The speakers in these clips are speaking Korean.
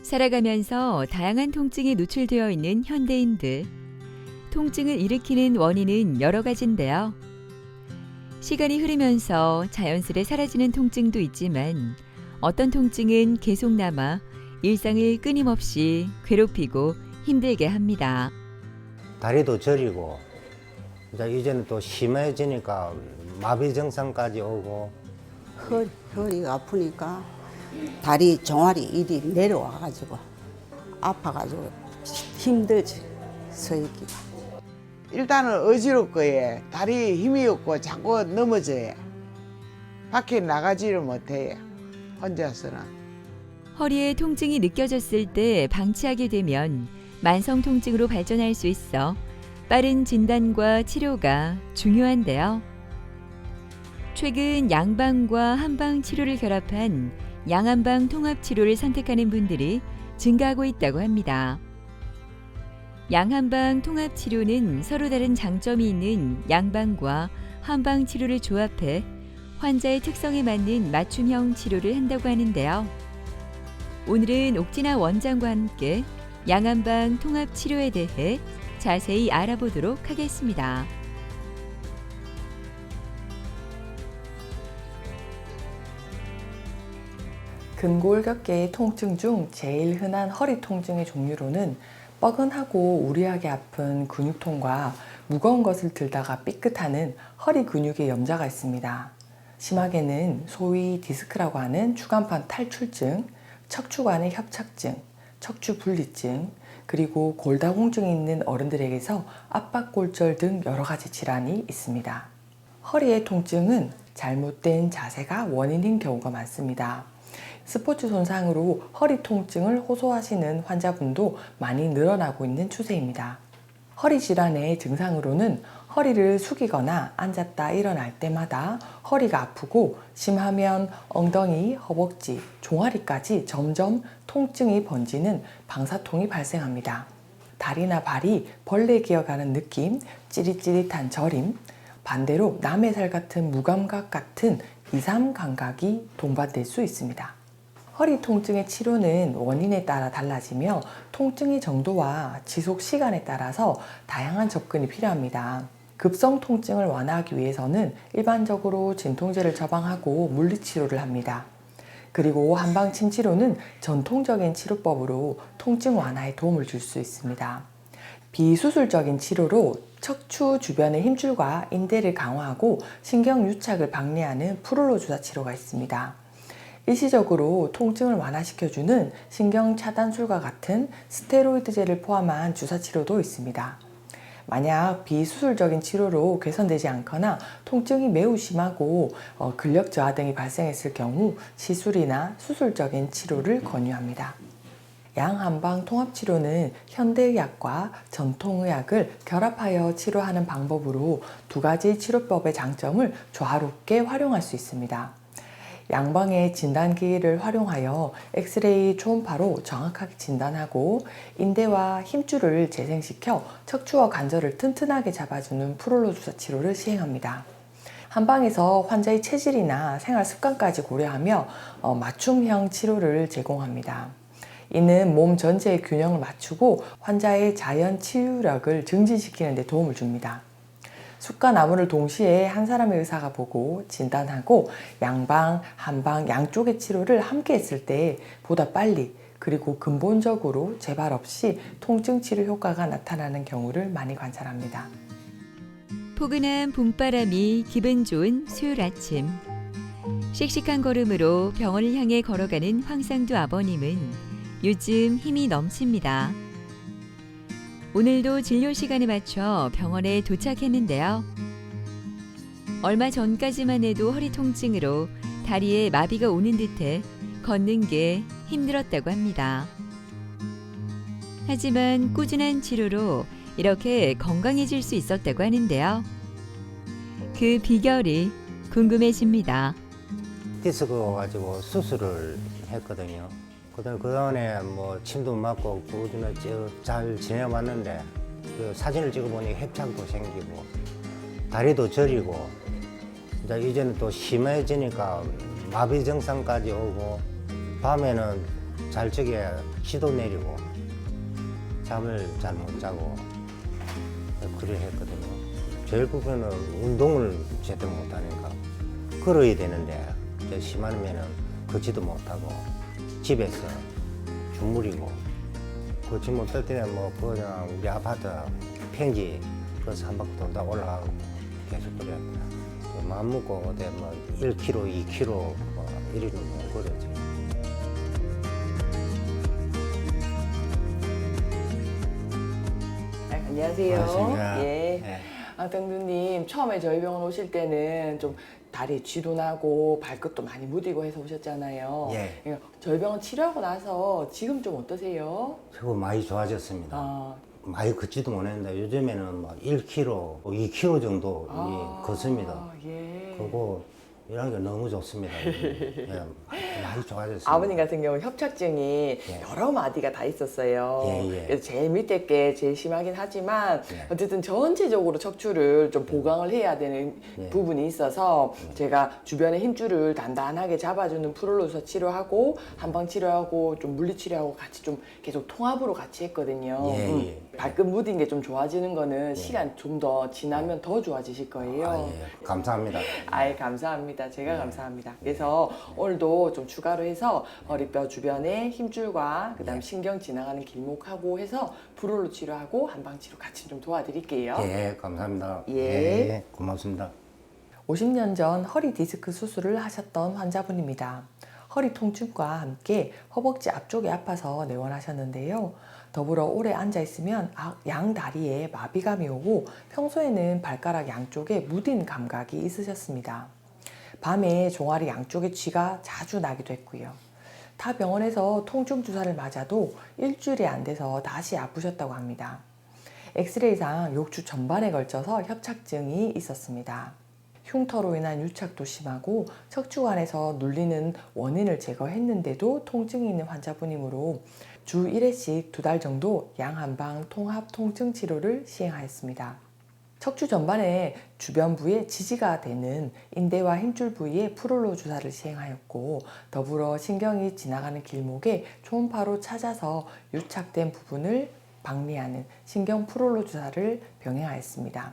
살아가면서 다양한 통증에 노출되어 있는 현대인들. 통증을 일으키는 원인은 여러 가지인데요. 시간이 흐르면서 자연스레 사라지는 통증도 있지만 어떤 통증은 계속 남아 일상을 끊임없이 괴롭히고 힘들게 합니다. 다리도 저리고 이제는 또 심해지니까 마비 증상까지 오고 허리가 아프니까 다리 종아리 일이 내려와가지고 아파가지고 힘들지 서 있기가. 일단은 어지럽고요. 다리에 힘이 없고 자꾸 넘어져요. 밖에 나가지를 못해요. 혼자서는. 허리에 통증이 느껴졌을 때 방치하게 되면 만성 통증으로 발전할 수 있어 빠른 진단과 치료가 중요한데요. 최근 양방과 한방 치료를 결합한 양한방 통합 치료를 선택하는 분들이 증가하고 있다고 합니다. 양한방 통합 치료는 서로 다른 장점이 있는 양방과 한방 치료를 조합해 환자의 특성에 맞는 맞춤형 치료를 한다고 하는데요. 오늘은 옥진아 원장과 함께 양한방 통합 치료에 대해 자세히 알아보도록 하겠습니다. 근골격계의 통증 중 제일 흔한 허리 통증의 종류로는 뻐근하고 우리하게 아픈 근육통과 무거운 것을 들다가 삐끗하는 허리 근육의 염좌가 있습니다. 심하게는 소위 디스크라고 하는 추간판 탈출증, 척추관의 협착증, 척추분리증, 그리고 골다공증이 있는 어른들에게서 압박골절 등 여러 가지 질환이 있습니다. 허리의 통증은 잘못된 자세가 원인인 경우가 많습니다. 스포츠 손상으로 허리 통증을 호소하시는 환자분도 많이 늘어나고 있는 추세입니다. 허리 질환의 증상으로는 허리를 숙이거나 앉았다 일어날 때마다 허리가 아프고 심하면 엉덩이, 허벅지, 종아리까지 점점 통증이 번지는 방사통이 발생합니다. 다리나 발이 벌레 기어가는 느낌, 찌릿찌릿한 저림, 반대로 남의 살 같은 무감각 같은 이상 감각이 동반될 수 있습니다. 허리 통증의 치료는 원인에 따라 달라지며 통증의 정도와 지속 시간에 따라서 다양한 접근이 필요합니다. 급성 통증을 완화하기 위해서는 일반적으로 진통제를 처방하고 물리치료를 합니다. 그리고 한방침 치료는 전통적인 치료법으로 통증 완화에 도움을 줄 수 있습니다. 비수술적인 치료로 척추 주변의 힘줄과 인대를 강화하고 신경 유착을 방해하는 프롤로 주사 치료가 있습니다. 일시적으로 통증을 완화시켜주는 신경 차단술과 같은 스테로이드제를 포함한 주사 치료도 있습니다. 만약 비수술적인 치료로 개선되지 않거나 통증이 매우 심하고 근력 저하 등이 발생했을 경우 시술이나 수술적인 치료를 권유합니다. 양한방 통합치료는 현대의학과 전통의학을 결합하여 치료하는 방법으로 두 가지 치료법의 장점을 조화롭게 활용할 수 있습니다. 양방의 진단기기를 활용하여 엑스레이 초음파로 정확하게 진단하고 인대와 힘줄을 재생시켜 척추와 관절을 튼튼하게 잡아주는 프롤로 주사 치료를 시행합니다. 한방에서 환자의 체질이나 생활 습관까지 고려하며 맞춤형 치료를 제공합니다. 이는 몸 전체의 균형을 맞추고 환자의 자연 치유력을 증진시키는 데 도움을 줍니다. 숫과 나무를 동시에 한 사람의 의사가 보고 진단하고 양방, 한방 양쪽의 치료를 함께 했을 때 보다 빨리 그리고 근본적으로 재발 없이 통증 치료 효과가 나타나는 경우를 많이 관찰합니다. 포근한 봄바람이 기분 좋은 수요일 아침. 씩씩한 걸음으로 병원을 향해 걸어가는 황상두 아버님은 요즘 힘이 넘칩니다. 오늘도 진료 시간에 맞춰 병원에 도착했는데요. 얼마 전까지만 해도 허리 통증으로 다리에 마비가 오는 듯해 걷는 게 힘들었다고 합니다. 하지만 꾸준한 치료로 이렇게 건강해질 수 있었다고 하는데요. 그 비결이 궁금해집니다. 디스크 가지고 수술을 했거든요. 그동안에 뭐 침도 맞고 꾸준히 잘 지내왔는데 그 사진을 찍어보니 협착도 생기고 다리도 저리고 이제는 또 심해지니까 마비 증상까지 오고 밤에는 잘 적에 시도 내리고 잠을 잘 못 자고 그래 했거든요. 결국에는 운동을 제대로 못하니까 걸어야 되는데 이제 심하면은 걷지도 못하고 집에서 주무리고 걷지 못할 때는 뭐 그냥 우리 아파트 평지 그래서 한 바퀴 돌다 올라가고 계속 그래. 마음 먹고 어디 뭐 1km, 2km 뭐 이리로 걸었지. 안녕하세요. 반갑습니다. 예. 네. 병두님 처음에 저희 병원 오실 때는 좀 다리에 쥐도 나고 발끝도 많이 무디고 해서 오셨잖아요. 예. 저희 병원 치료하고 나서 지금 좀 어떠세요? 저거 많이 좋아졌습니다. 아, 많이 걷지도 못했는데 요즘에는 뭐 1km, 2km 정도 걷습니다. 예. 그거 이런 게 너무 좋습니다. 예, 많이 좋아졌습니다. 아버님 같은 경우 협착증이 예. 여러 마디가 다 있었어요. 예, 예. 그래서 제일 밑에 게 제일 심하긴 하지만 예. 어쨌든 전체적으로 척추를 좀 보강을 해야 되는 예. 부분이 있어서 제가 주변에 힘줄을 단단하게 잡아주는 프롤로서 치료하고 한방 치료하고 좀 물리 치료하고 같이 좀 계속 통합으로 같이 했거든요. 예, 예. 발끝 무딘 게 좀 좋아지는 거는 시간 좀 더 지나면 더 좋아지실 거예요. 아, 예. 감사합니다. 아예 감사합니다. 제가 감사합니다. 그래서 오늘도 좀 추가로 해서 허리뼈 주변에 힘줄과 그다음 신경 지나가는 길목하고 해서 불홀로 치료하고 한방 치료 같이 좀 도와드릴게요. 예, 감사합니다. 예. 고맙습니다. 50년 전 허리 디스크 수술을 하셨던 환자분입니다. 허리 통증과 함께 허벅지 앞쪽이 아파서 내원하셨는데요. 더불어 오래 앉아 있으면 양 다리에 마비감이 오고 평소에는 발가락 양쪽에 무딘 감각이 있으셨습니다. 밤에 종아리 양쪽에 쥐가 자주 나기도 했고요. 타 병원에서 통증 주사를 맞아도 일주일이 안 돼서 다시 아프셨다고 합니다. 엑스레이상 욕추 전반에 걸쳐서 협착증이 있었습니다. 흉터로 인한 유착도 심하고 척추관에서 눌리는 원인을 제거했는데도 통증이 있는 환자분이므로 주 1회씩 2달 정도 양한방 통합 통증 치료를 시행하였습니다. 척추 전반에 주변 부에 지지가 되는 인대와 힘줄 부위에 프롤로 주사를 시행하였고 더불어 신경이 지나가는 길목에 초음파로 찾아서 유착된 부분을 박리하는 신경 프롤로 주사를 병행하였습니다.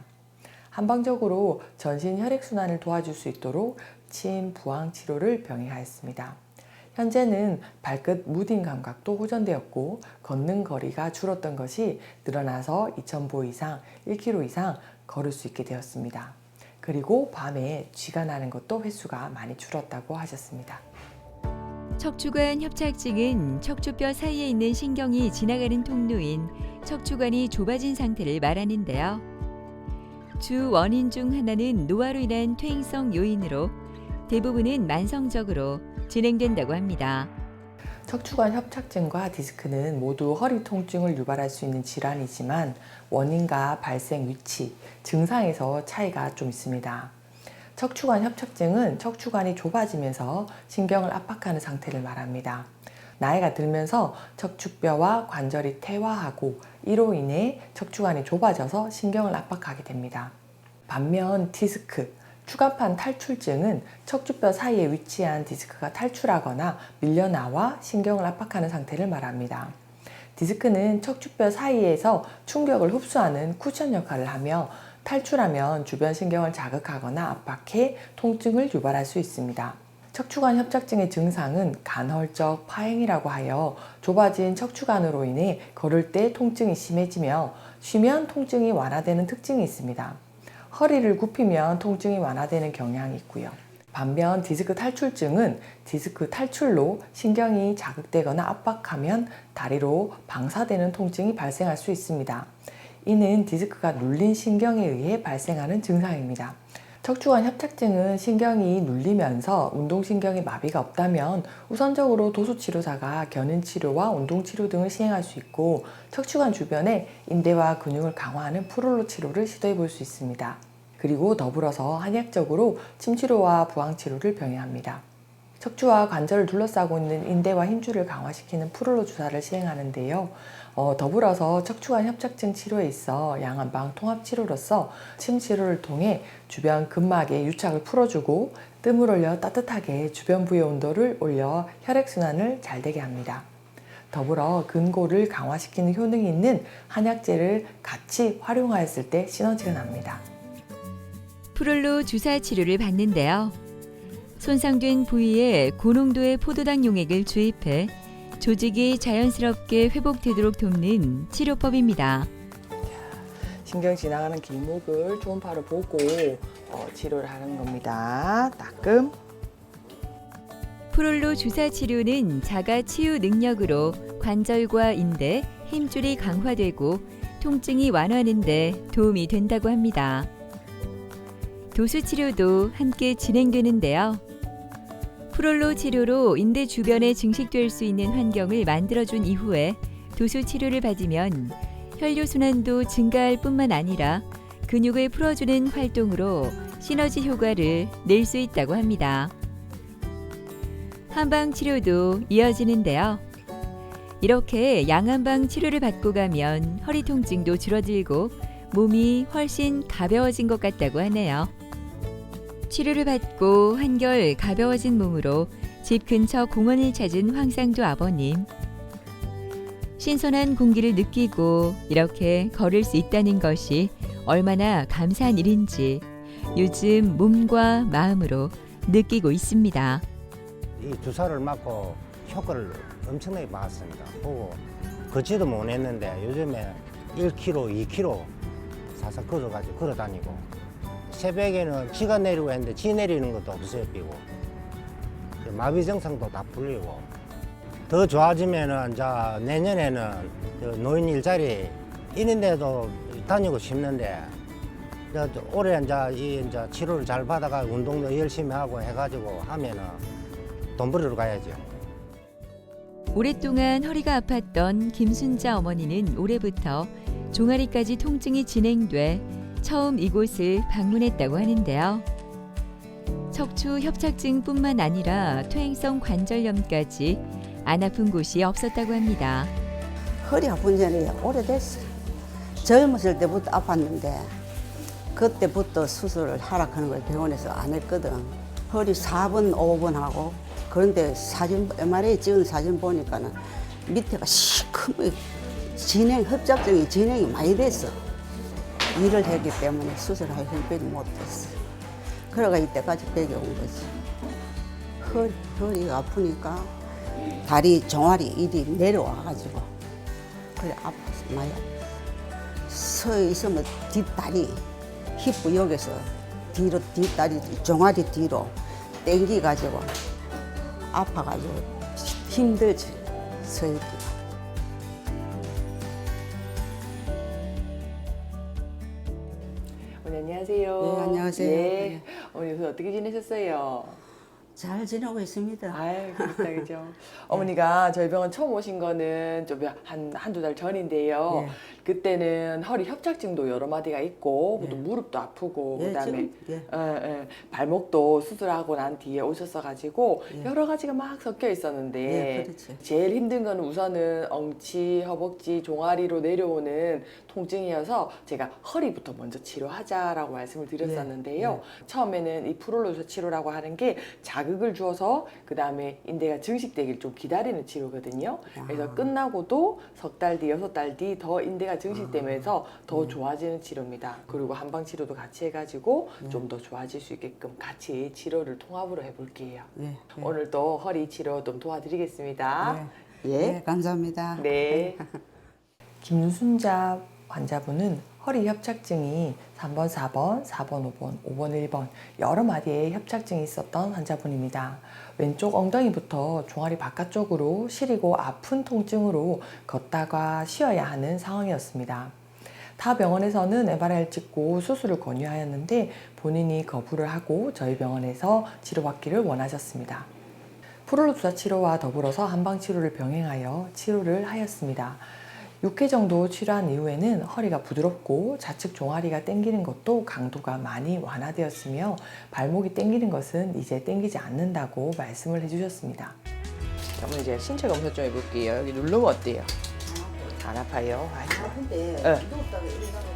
한방적으로 전신 혈액순환을 도와줄 수 있도록 침, 부항 치료를 병행하였습니다. 현재는 발끝 무딘 감각도 호전되었고 걷는 거리가 줄었던 것이 늘어나서 2,000보 이상, 1km 이상 걸을 수 있게 되었습니다. 그리고 밤에 쥐가 나는 것도 횟수가 많이 줄었다고 하셨습니다. 척추관 협착증은 척추뼈 사이에 있는 신경이 지나가는 통로인 척추관이 좁아진 상태를 말하는데요. 주 원인 중 하나는 노화로 인한 퇴행성 요인으로 대부분은 만성적으로 진행된다고 합니다. 척추관 협착증과 디스크는 모두 허리 통증을 유발할 수 있는 질환이지만 원인과 발생 위치, 증상에서 차이가 좀 있습니다. 척추관 협착증은 척추관이 좁아지면서 신경을 압박하는 상태를 말합니다. 나이가 들면서 척추뼈와 관절이 퇴화하고 이로 인해 척추관이 좁아져서 신경을 압박하게 됩니다. 반면 디스크, 추간판 탈출증은 척추뼈 사이에 위치한 디스크가 탈출하거나 밀려나와 신경을 압박하는 상태를 말합니다. 디스크는 척추뼈 사이에서 충격을 흡수하는 쿠션 역할을 하며 탈출하면 주변 신경을 자극하거나 압박해 통증을 유발할 수 있습니다. 척추관 협착증의 증상은 간헐적 파행이라고 하여 좁아진 척추관으로 인해 걸을 때 통증이 심해지며 쉬면 통증이 완화되는 특징이 있습니다. 허리를 굽히면 통증이 완화되는 경향이 있고요. 반면 디스크 탈출증은 디스크 탈출로 신경이 자극되거나 압박하면 다리로 방사되는 통증이 발생할 수 있습니다. 이는 디스크가 눌린 신경에 의해 발생하는 증상입니다. 척추관 협착증은 신경이 눌리면서 운동신경에 마비가 없다면 우선적으로 도수치료사가 견인치료와 운동치료 등을 시행할 수 있고 척추관 주변에 인대와 근육을 강화하는 프롤로 치료를 시도해 볼 수 있습니다. 그리고 더불어서 한의학적으로 침치료와 부항치료를 병행합니다. 척추와 관절을 둘러싸고 있는 인대와 힘줄을 강화시키는 프롤로 주사를 시행하는데요. 더불어서 척추관 협착증 치료에 있어 양한방 통합치료로서 침치료를 통해 주변 근막의 유착을 풀어주고 뜸을 올려 따뜻하게 주변 부의 온도를 올려 혈액순환을 잘 되게 합니다. 더불어 근골을 강화시키는 효능이 있는 한약재를 같이 활용하였을 때 시너지가 납니다. 프롤로 주사 치료를 받는데요. 손상된 부위에 고농도의 포도당 용액을 주입해 조직이 자연스럽게 회복되도록 돕는 치료법입니다. 신경 지나가는 길목을 초음파로 보고 치료를 하는 겁니다. 따끔. 프롤로 주사 치료는 자가 치유 능력으로 관절과 인대, 힘줄이 강화되고 통증이 완화하는 데 도움이 된다고 합니다. 도수 치료도 함께 진행되는데요. 프롤로 치료로 인대 주변에 증식될 수 있는 환경을 만들어준 이후에 도수 치료를 받으면 혈류순환도 증가할 뿐만 아니라 근육을 풀어주는 활동으로 시너지 효과를 낼 수 있다고 합니다. 한방 치료도 이어지는데요. 이렇게 양한방 치료를 받고 가면 허리 통증도 줄어들고 몸이 훨씬 가벼워진 것 같다고 하네요. 치료를 받고 한결 가벼워진 몸으로 집 근처 공원을 찾은 황상도 아버님. 신선한 공기를 느끼고 이렇게 걸을 수 있다는 것이 얼마나 감사한 일인지 요즘 몸과 마음으로 느끼고 있습니다. 이 주사를 맞고 효과를 엄청나게 받았습니다. 보고 걷지도 못했는데 요즘에 1km, 2km 사서 걸어 다니고 새벽에는 지가 내리고 했는데 지 내리는 것도 없어요, 삐고. 마비 증상도 다 풀리고. 더 좋아지면은 자 내년에는 노인 일자리 있는데도 다니고 싶는데 올해 이제 치료를 잘 받아가 운동도 열심히 하고 해가지고 하면은 돈 벌으러 가야죠. 오랫동안 허리가 아팠던 김순자 어머니는 올해부터 종아리까지 통증이 진행돼 처음 이곳을 방문했다고 하는데요. 척추 협착증뿐만 아니라 퇴행성 관절염까지 안 아픈 곳이 없었다고 합니다. 허리 아픈 지는 오래됐어. 젊었을 때부터 아팠는데 그때부터 수술을 하락하는 걸 병원에서 안 했거든. 허리 4번, 5번 하고 그런데 사진 MRI 찍은 사진 보니까는 밑에가 시커멓게 협착증이 진행이 많이 됐어. 일을 했기 때문에 수술할 형편이 못 됐어. 그래가 이때까지 배겨온 거지. 허리가 아프니까 다리 종아리 일이 내려와가지고 그래 아팠어. 많이 아팠어. 서 있으면 뒷다리 힙부 여기서 뒤로 뒷다리 종아리 뒤로 땡기가지고 아파가지고 힘들지 서 있기가. 어머니 안녕하세요. 네, 안녕하세요. 예. 네. 어머니 요새 어떻게 지내셨어요? 잘 지내고 있습니다. 아유, 그렇다, 그죠. 어머니가 저희 병원 처음 오신 거는 좀 한두 달 전인데요. 예. 그때는 허리 협착증도 여러 마디가 있고, 또 무릎도 아프고, 예, 그다음에 지금, 발목도 수술하고 난 뒤에 오셨어가지고, 예. 여러 가지가 막 섞여 있었는데, 예, 그렇지. 제일 힘든 거는 우선은 엉치, 허벅지, 종아리로 내려오는 통증이어서 제가 허리부터 먼저 치료하자라고 말씀을 드렸었는데요. 처음에는 이 프롤로 치료라고 하는 게 자극을 주어서 그 다음에 인대가 증식되길 좀 기다리는 치료거든요. 그래서 끝나고도 석 달 뒤, 6달 뒤 더 인대가 증식되면서 더 좋아지는 치료입니다. 그리고 한방 치료도 같이 해가지고 좀 더 좋아질 수 있게끔 같이 치료를 통합으로 해볼게요. 네, 네. 오늘 또 허리 치료 좀 도와드리겠습니다. 네, 감사합니다. 네. 김순자 환자분은 허리 협착증이 3번, 4번, 4번, 5번, 5번, 1번 여러 마디의 협착증이 있었던 환자분입니다. 왼쪽 엉덩이부터 종아리 바깥쪽으로 시리고 아픈 통증으로 걷다가 쉬어야 하는 상황이었습니다. 타 병원에서는 MRI를 찍고 수술을 권유하였는데 본인이 거부를 하고 저희 병원에서 치료받기를 원하셨습니다. 프롤로 주사 치료와 더불어서 한방 치료를 병행하여 치료를 하였습니다. 6회 정도 치료한 이후에는 허리가 부드럽고 좌측 종아리가 당기는 것도 강도가 많이 완화되었으며 발목이 당기는 것은 이제 당기지 않는다고 말씀을 해주셨습니다. 그러면 이제 신체 검사 좀 해볼게요. 여기 누르면 어때요? 안 아파요? 아픈데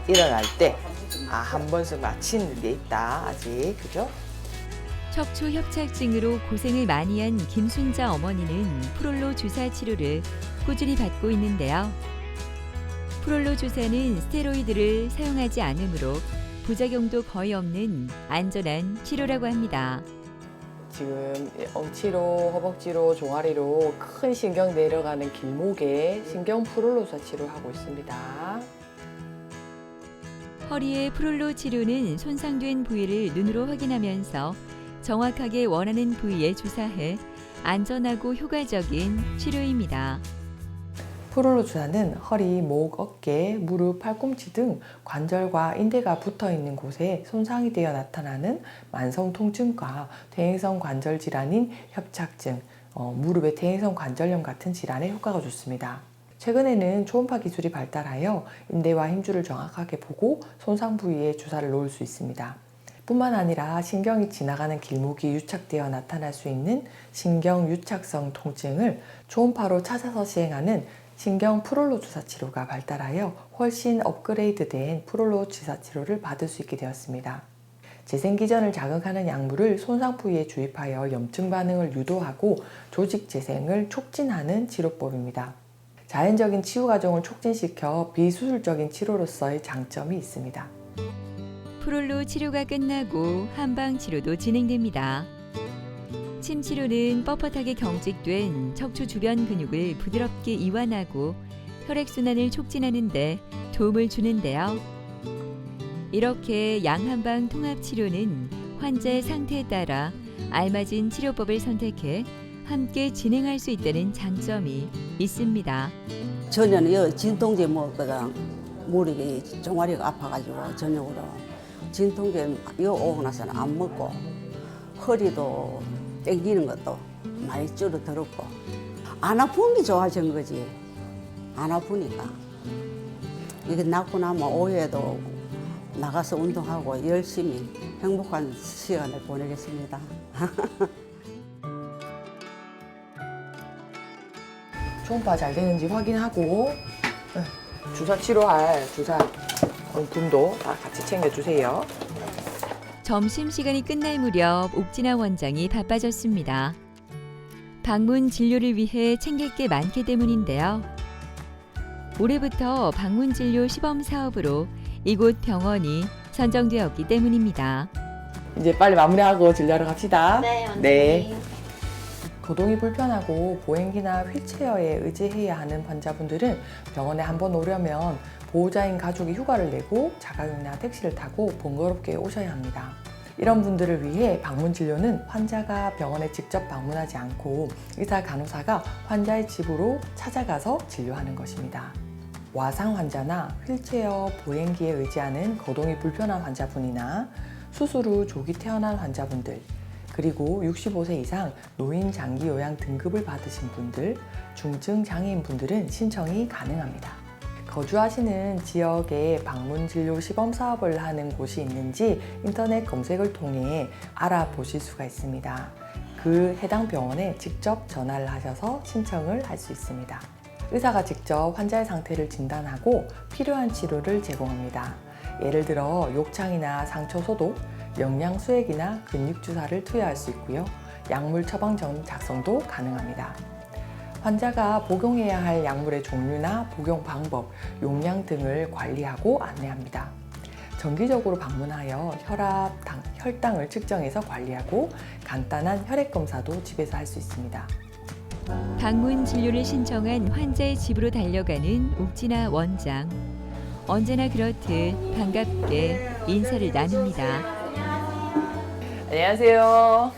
일어날 때 한 번씩 마취는 게 있다 아직 그죠? 척추 협착증으로 고생을 많이 한 김순자 어머니는 프롤로 주사 치료를 꾸준히 받고 있는데요. 프롤로 주사는 스테로이드를 사용하지 않으므로 부작용도 거의 없는 안전한 치료라고 합니다. 지금 엉치로, 허벅지로, 종아리로 큰 신경 내려가는 길목에 신경 프롤로사 치료하고 있습니다. 허리의 프롤로 치료는 손상된 부위를 눈으로 확인하면서 정확하게 원하는 부위에 주사해 안전하고 효과적인 치료입니다. 프롤로 주사는 허리, 목, 어깨, 무릎, 팔꿈치 등 관절과 인대가 붙어 있는 곳에 손상이 되어 나타나는 만성 통증과 퇴행성 관절 질환인 협착증, 무릎의 퇴행성 관절염 같은 질환에 효과가 좋습니다. 최근에는 초음파 기술이 발달하여 인대와 힘줄을 정확하게 보고 손상 부위에 주사를 놓을 수 있습니다. 뿐만 아니라 신경이 지나가는 길목이 유착되어 나타날 수 있는 신경 유착성 통증을 초음파로 찾아서 시행하는 신경 프롤로 주사 치료가 발달하여 훨씬 업그레이드된 프롤로 주사 치료를 받을 수 있게 되었습니다. 재생기전을 자극하는 약물을 손상 부위에 주입하여 염증 반응을 유도하고 조직 재생을 촉진하는 치료법입니다. 자연적인 치유 과정을 촉진시켜 비수술적인 치료로서의 장점이 있습니다. 프롤로 치료가 끝나고 한방 치료도 진행됩니다. 침 치료는 뻣뻣하게 경직된 척추 주변 근육을 부드럽게 이완하고 혈액순환을 촉진하는 데 도움을 주는데요. 이렇게 양한방 통합 치료는 환자의 상태에 따라 알맞은 치료법을 선택해 함께 진행할 수 있다는 장점이 있습니다. 전에는 여 진통제 먹었거든. 무릎이 종아리가 아파가지고 저녁으로 진통제 여 오고 나서는 안 먹고 허리도 땡기는 것도 많이 줄어들었고 안 아픈 게 좋아진 거지. 안 아프니까 이게 낫고 나면 오후에도 나가서 운동하고 열심히 행복한 시간을 보내겠습니다. 초음파 잘 되는지 확인하고 주사 치료할 주사 용품도 다 같이 챙겨주세요. 점심시간이 끝날 무렵 옥진아 원장이 바빠졌습니다. 방문 진료를 위해 챙길 게 많기 때문인데요. 올해부터 방문 진료 시범 사업으로 이곳 병원이 선정되었기 때문입니다. 이제 빨리 마무리하고 진료하러 갑시다. 네, 원장님. 네. 거동이 불편하고 보행기나 휠체어에 의지해야 하는 환자분들은 병원에 한번 오려면 보호자인 가족이 휴가를 내고 자가용이나 택시를 타고 번거롭게 오셔야 합니다. 이런 분들을 위해 방문 진료는 환자가 병원에 직접 방문하지 않고 의사, 간호사가 환자의 집으로 찾아가서 진료하는 것입니다. 와상 환자나 휠체어, 보행기에 의지하는 거동이 불편한 환자분이나 수술 후 조기 퇴원한 환자분들, 그리고 65세 이상 노인 장기 요양 등급을 받으신 분들, 중증 장애인 분들은 신청이 가능합니다. 거주하시는 지역에 방문 진료 시범 사업을 하는 곳이 있는지 인터넷 검색을 통해 알아보실 수가 있습니다. 그 해당 병원에 직접 전화를 하셔서 신청을 할 수 있습니다. 의사가 직접 환자의 상태를 진단하고 필요한 치료를 제공합니다. 예를 들어 욕창이나 상처 소독, 영양 수액이나 근육 주사를 투여할 수 있고요. 약물 처방전 작성도 가능합니다. 환자가 복용해야 할 약물의 종류나 복용 방법, 용량 등을 관리하고 안내합니다. 정기적으로 방문하여 혈압, 혈당을 측정해서 관리하고 간단한 혈액 검사도 집에서 할 수 있습니다. 방문 진료를 신청한 환자의 집으로 달려가는 옥진아 원장. 언제나 그렇듯 반갑게 인사를 나눕니다. 안녕하세요.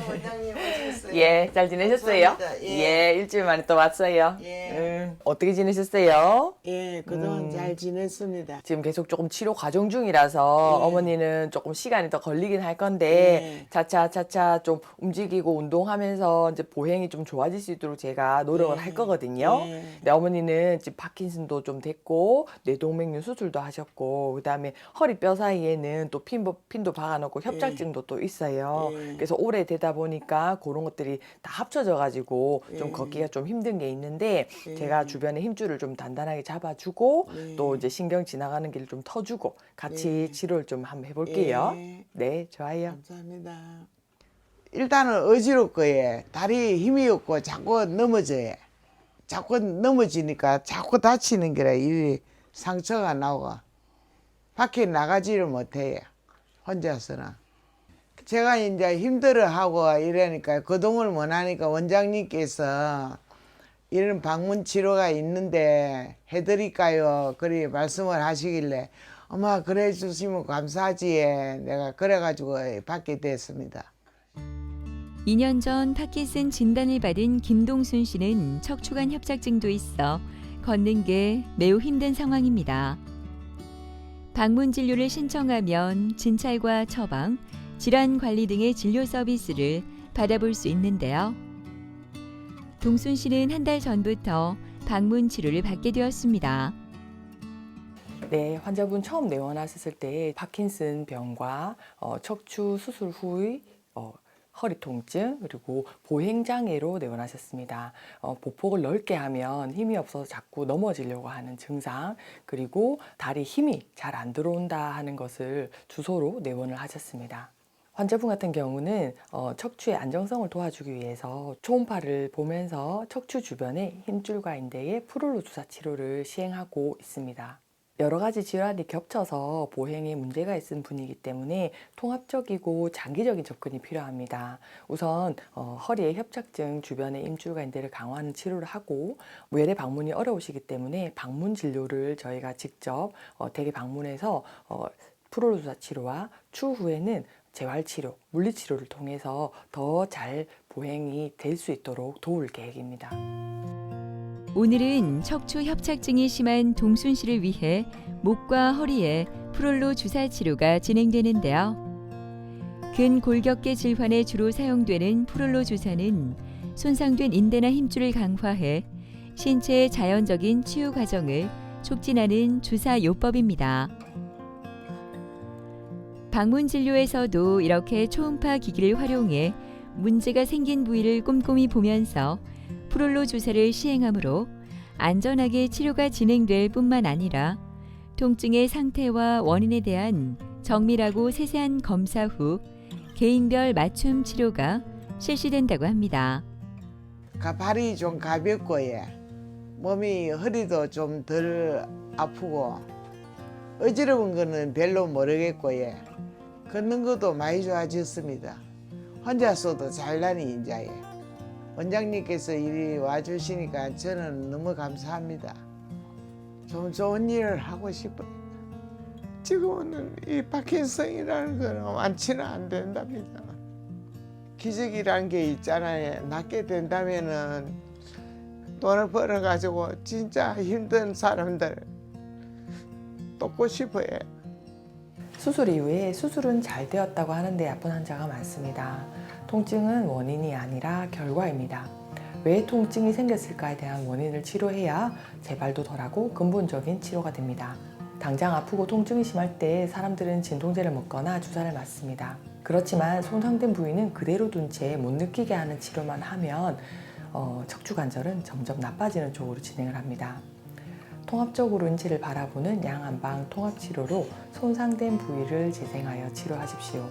원장님 오셨어요? 예, 잘 지내셨어요? 감사합니다. 예, 일주일 만에 또 왔어요. 예. 어떻게 지내셨어요? 예, 그동안 잘 지냈습니다. 지금 계속 조금 치료 과정 중이라서 예. 어머니는 조금 시간이 더 걸리긴 할 건데 예. 차차 좀 움직이고 운동하면서 이제 보행이 좀 좋아질 수 있도록 제가 노력을 예. 할 거거든요. 예. 근데 어머니는 지금 파킨슨도 좀 됐고 뇌동맥류 수술도 하셨고 그다음에 허리 뼈 사이에는 또 핀도 박아놓고 협착증도 또 있어요. 예. 그래서 오래 되다 보니까 그런 것들이 다 합쳐져 가지고 좀 예. 걷기가 좀 힘든 게 있는데 예. 제가 주변에 힘줄을 좀 단단하게 잡아주고 예. 또 이제 신경 지나가는 길을 좀 터주고 같이 예. 치료를 좀 한번 해볼게요. 예. 네, 좋아요. 감사합니다. 일단은 어지럽고 예. 다리에 힘이 없고 자꾸 넘어져요. 자꾸 넘어지니까 자꾸 다치는 게라 이 상처가 나고 밖에 나가지를 못해요. 혼자서는. 제가 이제 힘들어하고 이러니까 거동을 못하니까 원장님께서 이런 방문 치료가 있는데 해드릴까요? 그리 말씀을 하시길래 엄마 그래 주시면 감사하지. 내가 그래가지고 받게 됐습니다. 2년 전 파킨슨 진단을 받은 김동순 씨는 척추관 협착증도 있어 걷는 게 매우 힘든 상황입니다. 방문 진료를 신청하면 진찰과 처방, 질환 관리 등의 진료 서비스를 받아볼 수 있는데요. 동순 씨는 한 달 전부터 방문 치료를 받게 되었습니다. 네, 환자분 처음 내원하셨을 때 파킨슨 병과 척추 수술 후의 허리 통증 그리고 보행장애로 내원하셨습니다. 보폭을 넓게 하면 힘이 없어서 자꾸 넘어지려고 하는 증상 그리고 다리 힘이 잘 안 들어온다 하는 것을 주소로 내원을 하셨습니다. 환자분 같은 경우는 척추의 안정성을 도와주기 위해서 초음파를 보면서 척추 주변의 힘줄과 인대의 프롤로 주사 치료를 시행하고 있습니다. 여러 가지 질환이 겹쳐서 보행에 문제가 있는 분이기 때문에 통합적이고 장기적인 접근이 필요합니다. 우선 허리의 협착증 주변의 임줄과 인대를 강화하는 치료를 하고 외래 방문이 어려우시기 때문에 방문 진료를 저희가 직접 댁에 방문해서 프롤로 주사 치료와 추후에는 재활치료, 물리치료를 통해서 더 잘 보행이 될 수 있도록 도울 계획입니다. 오늘은 척추 협착증이 심한 동순 씨를 위해 목과 허리에 프롤로 주사 치료가 진행되는데요. 근골격계 질환에 주로 사용되는 프롤로 주사는 손상된 인대나 힘줄을 강화해 신체의 자연적인 치유 과정을 촉진하는 주사 요법입니다. 방문 진료에서도 이렇게 초음파 기기를 활용해 문제가 생긴 부위를 꼼꼼히 보면서 프롤로 주사를 시행하므로 안전하게 치료가 진행될 뿐만 아니라 통증의 상태와 원인에 대한 정밀하고 세세한 검사 후 개인별 맞춤 치료가 실시된다고 합니다. 발이 좀 가볍고 몸이 허리도 좀 덜 아프고 어지러운 거는 별로 모르겠고 걷는 것도 많이 좋아졌습니다. 혼자서도 잘나니 이제 원장님께서 이리 와주시니까 저는 너무 감사합니다. 좀 좋은 일을 하고 싶어요. 지금은 이 파킨슨이라는 거는 완치는 안 된답니다. 기적이라는 게 있잖아요. 낫게 된다면은 돈을 벌어가지고 진짜 힘든 사람들 돕고 싶어요. 수술 이후에 수술은 잘 되었다고 하는데 아픈 환자가 많습니다. 통증은 원인이 아니라 결과입니다. 왜 통증이 생겼을까에 대한 원인을 치료해야 재발도 덜하고 근본적인 치료가 됩니다. 당장 아프고 통증이 심할 때 사람들은 진통제를 먹거나 주사를 맞습니다. 그렇지만 손상된 부위는 그대로 둔 채 못 느끼게 하는 치료만 하면 척추 관절은 점점 나빠지는 쪽으로 진행을 합니다. 통합적으로 인체를 바라보는 양안방 통합치료로 손상된 부위를 재생하여 치료하십시오.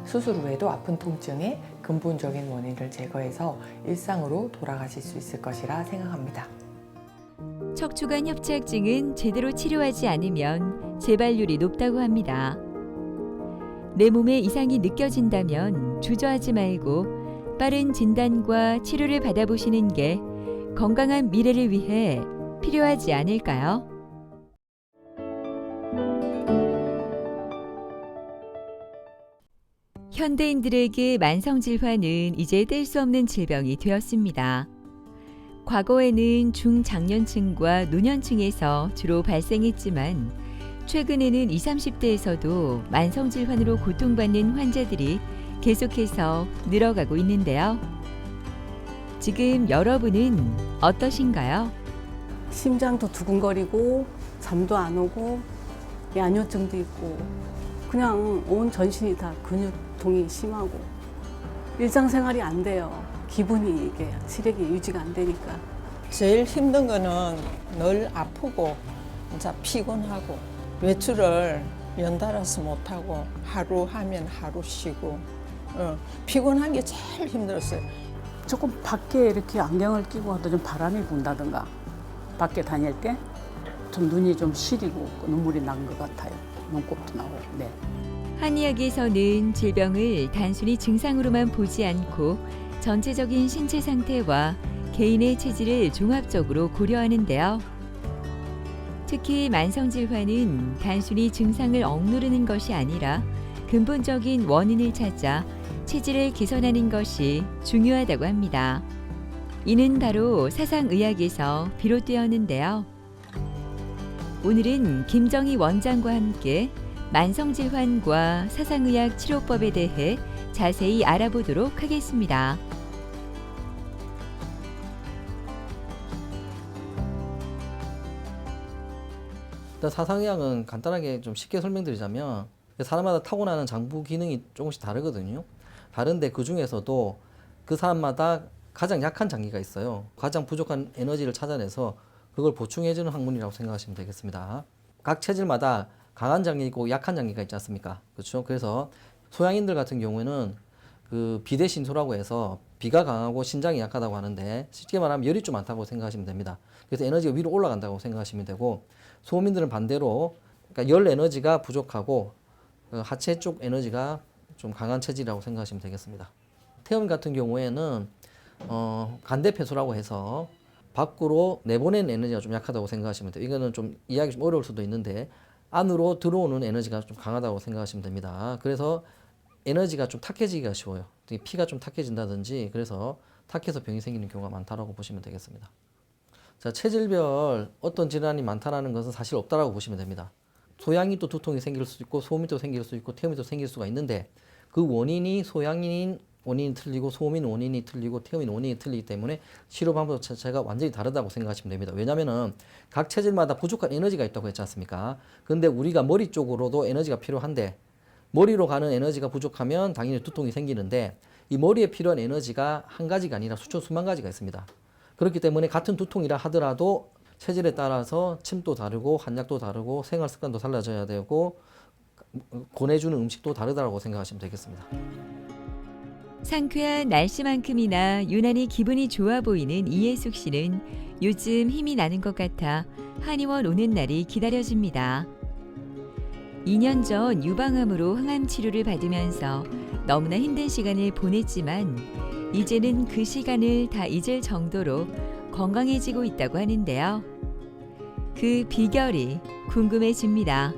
수술 후에도 아픈 통증의 근본적인 원인을 제거해서 일상으로 돌아가실 수 있을 것이라 생각합니다. 척추관 협착증은 제대로 치료하지 않으면 재발률이 높다고 합니다. 내 몸에 이상이 느껴진다면 주저하지 말고 빠른 진단과 치료를 받아보시는 게 건강한 미래를 위해 필요하지 않을까요? 현대인들에게 만성질환은 이제 뗄 수 없는 질병이 되었습니다. 과거에는 중장년층과 노년층에서 주로 발생했지만 최근에는 20, 30대에서도 만성질환으로 고통받는 환자들이 계속해서 늘어가고 있는데요. 지금 여러분은 어떠신가요? 심장도 두근거리고 잠도 안 오고 야뇨증도 있고 그냥 온 전신이 다 근육통이 심하고 일상생활이 안 돼요. 기분이 이게 시력이 유지가 안 되니까. 제일 힘든 거는 늘 아프고 진짜 피곤하고 외출을 연달아서 못하고 하루 하면 하루 쉬고 피곤한 게 제일 힘들었어요. 조금 밖에 이렇게 안경을 끼고 하도 좀 바람이 분다든가 밖에 다닐 때 좀 눈이 좀 시리고 눈물이 난 것 같아요. 눈곱도 나오고. 네. 한의학에서는 질병을 단순히 증상으로만 보지 않고 전체적인 신체 상태와 개인의 체질을 종합적으로 고려하는데요. 특히 만성질환은 단순히 증상을 억누르는 것이 아니라 근본적인 원인을 찾아 체질을 개선하는 것이 중요하다고 합니다. 이는 바로 사상의학에서 비롯되었는데요. 오늘은 김정희 원장과 함께 만성질환과 사상의학 치료법에 대해 자세히 알아보도록 하겠습니다. 일단 사상의학은 간단하게 좀 쉽게 설명드리자면 사람마다 타고나는 장부 기능이 조금씩 다르거든요. 다른데 그 중에서도 그 사람마다 가장 약한 장기가 있어요. 가장 부족한 에너지를 찾아내서 그걸 보충해주는 학문이라고 생각하시면 되겠습니다. 각 체질마다 강한 장기 있고 약한 장기가 있지 않습니까? 그렇죠? 그래서 소양인들 같은 경우에는 그 비대신소라고 해서 비가 강하고 신장이 약하다고 하는데 쉽게 말하면 열이 좀 많다고 생각하시면 됩니다. 그래서 에너지가 위로 올라간다고 생각하시면 되고 소음인들은 반대로 그러니까 열 에너지가 부족하고 하체 쪽 에너지가 좀 강한 체질이라고 생각하시면 되겠습니다. 태음 같은 경우에는 간대폐소라고 해서 밖으로 내보내는 에너지가 좀 약하다고 생각하시면 돼요. 이거는 좀 이해하기 좀 어려울 수도 있는데 안으로 들어오는 에너지가 좀 강하다고 생각하시면 됩니다. 그래서 에너지가 좀 탁해지기가 쉬워요. 피가 좀 탁해진다든지 그래서 탁해서 병이 생기는 경우가 많다라고 보시면 되겠습니다. 자, 체질별 어떤 질환이 많다라는 것은 사실 없다라고 보시면 됩니다. 소양이 또 두통이 생길 수 있고 소음이 또 생길 수 있고 태음이 또 생길 수가 있는데 그 원인이 소양인 원인이 틀리고 소음인 원인이 틀리고 태음인 원인이 틀리기 때문에 치료 방법 자체가 완전히 다르다고 생각하시면 됩니다. 왜냐하면 각 체질마다 부족한 에너지가 있다고 했지 않습니까? 근데 우리가 머리 쪽으로도 에너지가 필요한데 머리로 가는 에너지가 부족하면 당연히 두통이 생기는데 이 머리에 필요한 에너지가 한 가지가 아니라 수천 수만 가지가 있습니다. 그렇기 때문에 같은 두통이라 하더라도 체질에 따라서 침도 다르고 한약도 다르고 생활 습관도 달라져야 되고 권해주는 음식도 다르다고 생각하시면 되겠습니다. 상쾌한 날씨만큼이나 유난히 기분이 좋아 보이는 이혜숙 씨는 요즘 힘이 나는 것 같아 한의원 오는 날이 기다려집니다. 2년 전 유방암으로 항암 치료를 받으면서 너무나 힘든 시간을 보냈지만 이제는 그 시간을 다 잊을 정도로 건강해지고 있다고 하는데요. 그 비결이 궁금해집니다.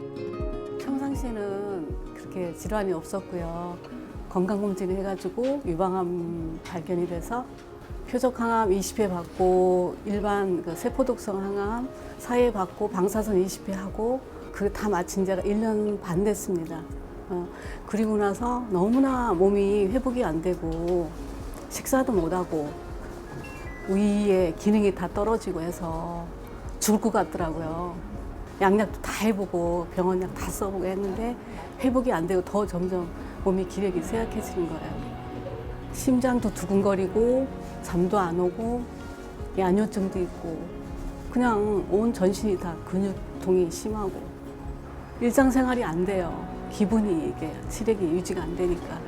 평상시에는 그렇게 질환이 없었고요. 건강검진을 해가지고 유방암 발견이 돼서 표적항암 20회 받고 일반 그 세포독성 항암 4회 받고 방사선 20회 하고 그게 다 마친 지가 1년 반 됐습니다. 그리고 나서 너무나 몸이 회복이 안 되고 식사도 못하고 위의 기능이 다 떨어지고 해서 죽을 것 같더라고요. 양약도 다 해보고 병원약 다 써보고 했는데 회복이 안 되고 더 점점 몸이 기력이 쇠약해지는 거예요. 심장도 두근거리고 잠도 안 오고 야뇨증도 있고 그냥 온 전신이 다 근육통이 심하고 일상생활이 안 돼요. 기분이 이게 시력이 유지가 안 되니까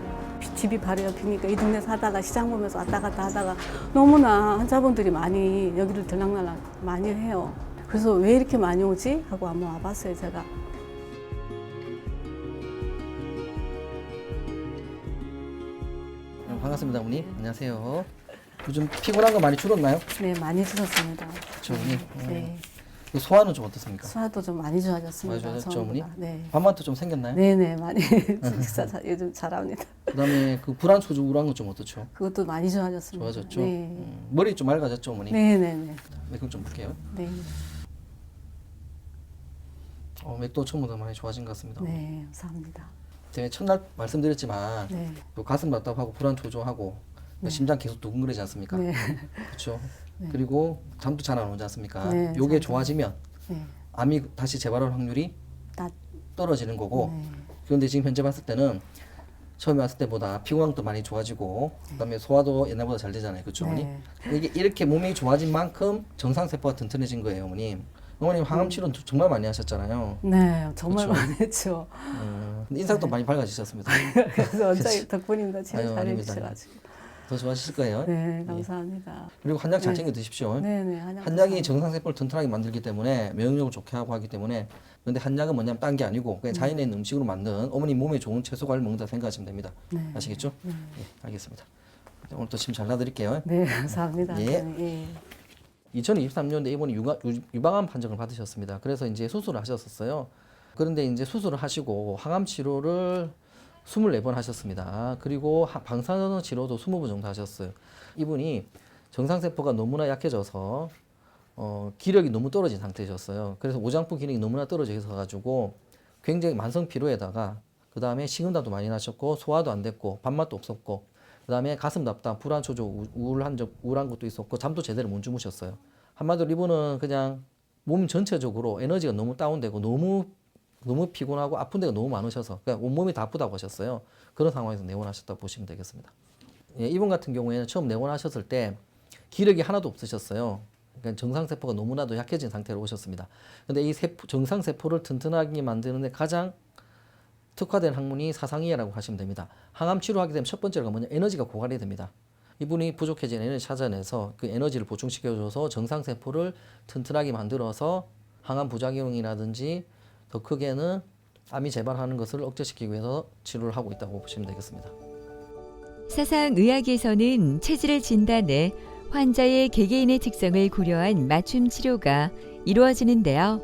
집이 바로 옆이니까 이 동네 사다가 시장 보면서 왔다 갔다 하다가 너무나 환자분들이 많이 여기를 들락날락 많이 해요. 그래서 왜 이렇게 많이 오지? 하고 한번 와봤어요, 제가. 반갑습니다, 어머니. 안녕하세요. 요즘 피곤한 거 많이 줄었나요? 네, 많이 줄었습니다. 그렇죠, 어머니. 네. 소화는 좀 어떻습니까? 소화도 좀 많이 좋아졌습니다. 많이 좋아졌죠, 어머니? 처음보다. 네. 밥맛도 좀 생겼나요? 네네, 많이 식사 요즘 잘합니다. 그다음에 그 불안 소주 우울한 건 좀 어떻죠? 그것도 많이 좋아졌습니다. 좋아졌죠? 네. 머리 좀 맑아졌죠, 어머니? 네네네. 맥금 좀 볼게요. 네. 맥도 처음보다 많이 좋아진 것 같습니다. 네, 감사합니다. 제가 첫날 말씀드렸지만 네. 또 가슴 답답하고 불안 조조하고 심장 계속 두근거리지 않습니까? 네. 그렇죠. 네. 그리고 잠도 잘 안 오지 않습니까? 네, 요게 잠도. 좋아지면 네. 암이 다시 재발할 확률이 나- 떨어지는 거고 네. 그런데 지금 현재 봤을 때는 처음에 왔을 때보다 피곤함도 많이 좋아지고 그다음에 소화도 옛날보다 잘 되잖아요. 그렇죠, 어머니? 네. 이게 이렇게 몸이 좋아진 만큼 정상세포가 튼튼해진 거예요, 어머님. 어머님 항암 치료는 정말 많이 하셨잖아요. 네, 정말 그렇죠. 많이 했죠. 인상도 많이 밝아지셨습니다. 그래서 원장님 덕분입니다. 치료 아유, 잘 아닙니다. 해주셔가지고. 더 좋아하실 거예요. 네, 감사합니다. 그리고 한약 잘 네. 챙겨 드십시오. 네, 네. 한약 한약이 감사합니다. 정상세포를 튼튼하게 만들기 때문에 면역력을 좋게 하고 하기 때문에 근데 한약은 뭐냐면 딴 게 아니고 그냥 자연에 있는 음식으로 만든 어머니 몸에 좋은 채소 과일 먹는다 생각하시면 됩니다. 네. 아시겠죠? 예, 알겠습니다. 오늘 또 침 잘 놔드릴게요. 네, 감사합니다. 예. 예. 2023년도에 이번에 유방암 판정을 받으셨습니다. 그래서 이제 수술을 하셨었어요. 그런데 이제 수술을 하시고 항암 치료를 24번 하셨습니다. 그리고 방사선 치료도 20번 정도 하셨어요. 이분이 정상세포가 너무나 약해져서 기력이 너무 떨어진 상태셨어요. 그래서 오장부 기능이 너무나 떨어져 있어가지고 굉장히 만성 피로에다가 그 다음에 식은땀도 많이 나셨고 소화도 안 됐고 밥맛도 없었고 그 다음에 가슴 답답, 불안, 초조, 우울한 것도 있었고 잠도 제대로 못 주무셨어요. 한마디로 이분은 그냥 몸 전체적으로 에너지가 너무 다운되고 너무 피곤하고 아픈 데가 너무 많으셔서 그냥 온몸이 다 아프다고 하셨어요. 그런 상황에서 내원하셨다고 보시면 되겠습니다. 예, 이분 같은 경우에는 처음 내원하셨을 때 기력이 하나도 없으셨어요. 그러니까 정상세포가 너무나도 약해진 상태로 오셨습니다. 근데 이 정상세포를 튼튼하게 만드는데 가장 특화된 학문이 사상이해라고 하시면 됩니다. 항암 치료하게 되면 첫 번째가 뭐냐, 에너지가 고갈이 됩니다. 이분이 부족해진 에너지 찾아내서 그 에너지를 보충시켜줘서 정상세포를 튼튼하게 만들어서 항암 부작용이라든지 더 크게는 암이 재발하는 것을 억제시키기 위해서 치료를 하고 있다고 보시면 되겠습니다. 사상의학에서는 체질을 진단해 환자의 개개인의 특성을 고려한 맞춤 치료가 이루어지는데요.